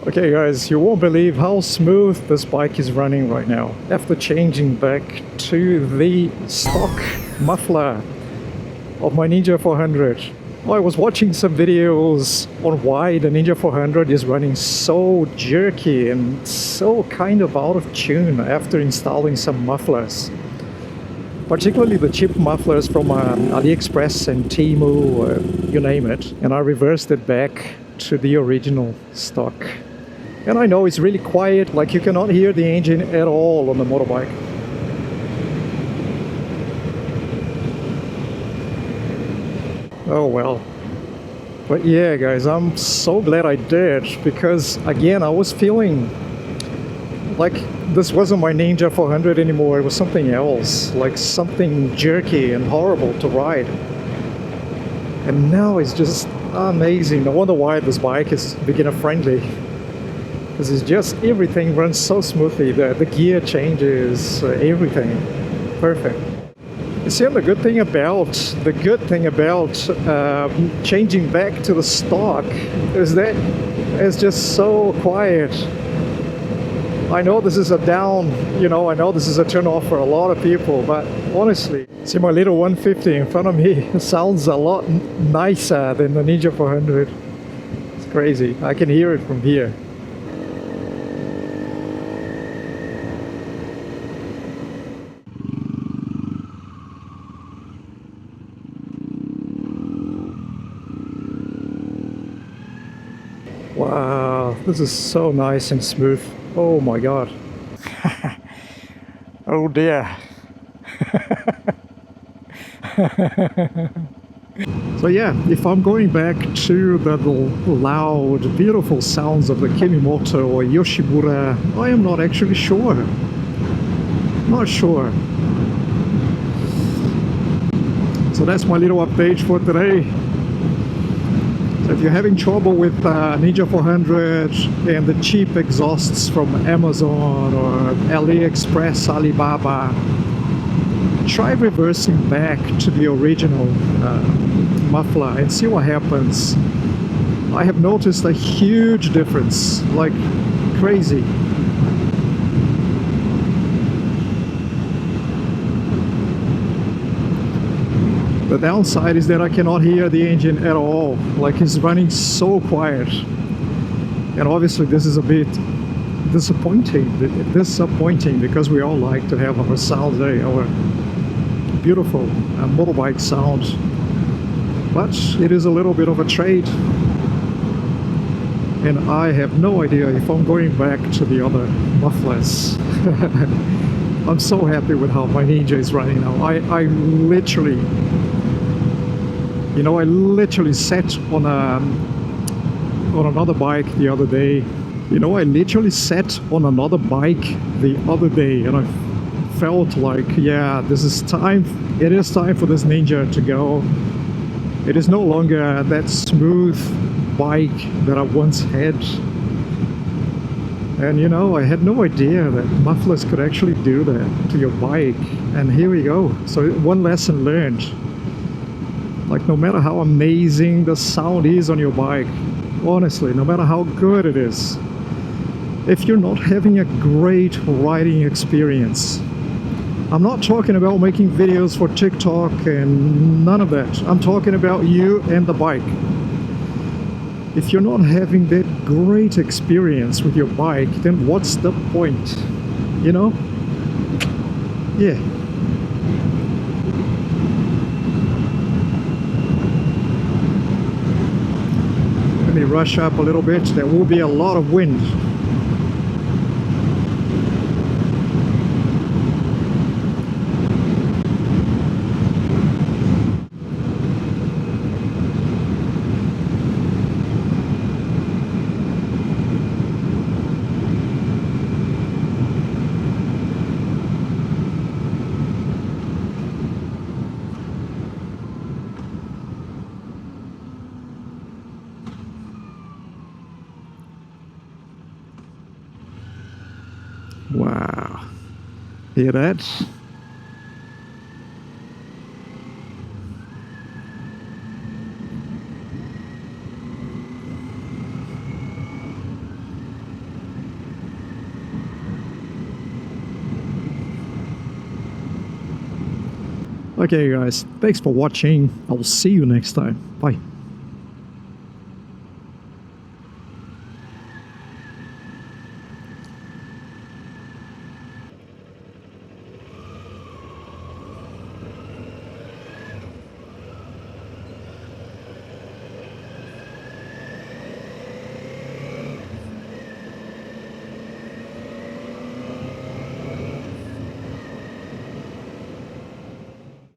Okay guys, you won't believe how smooth this bike is running right now after changing back to the stock muffler of my Ninja 400. I was watching some videos on why the Ninja 400 is running so jerky and so kind of out of tune after installing some mufflers. Particularly the cheap mufflers from AliExpress and Temu, you name it. And I reversed it back to the original stock. And I know it's really quiet, like you cannot hear the engine at all on the motorbike. Oh well. But yeah guys, I'm so glad I did, because again I was feeling like this wasn't my Ninja 400 anymore, it was something else, like something jerky and horrible to ride. And now it's just amazing. No wonder why this bike is beginner friendly. Because it's just, everything runs so smoothly, the gear changes, everything, perfect. You see, the good thing about changing back to the stock is that it's just so quiet. I know this is a down, I know this is a turn off for a lot of people, but honestly, see my little 150 in front of me sounds a lot nicer than the Ninja 400. It's crazy, I can hear it from here. Wow, this is so nice and smooth. Oh my god. Oh dear. So yeah, if I'm going back to the loud, beautiful sounds of the Kemimoto or Yoshimura, I am not actually sure. Not sure. So that's my little update for today. So if you're having trouble with Ninja 400 and the cheap exhausts from Amazon or AliExpress, Alibaba, try reversing back to the original muffler and see what happens. I have noticed a huge difference, like crazy. The downside is that I cannot hear the engine at all, like it's running so quiet. And obviously this is a bit disappointing because we all like to have our sound, our beautiful motorbike sound. But it is a little bit of a trade. And I have no idea if I'm going back to the other mufflers. I'm so happy with how my Ninja is running now. I literally sat on another bike the other day. I literally sat on another bike the other day and I felt like, yeah, it is time for this Ninja to go. It is no longer that smooth bike that I once had. And I had no idea that mufflers could actually do that to your bike. And here we go. So one lesson learned. Like, no matter how amazing the sound is on your bike, honestly, no matter how good it is, if you're not having a great riding experience, I'm not talking about making videos for TikTok and none of that. I'm talking about you and the bike. If you're not having that great experience with your bike, then what's the point? Yeah. Let me rush up a little bit. There will be a lot of wind. Wow. Hear that? Okay guys, thanks for watching. I will see you next time. Bye.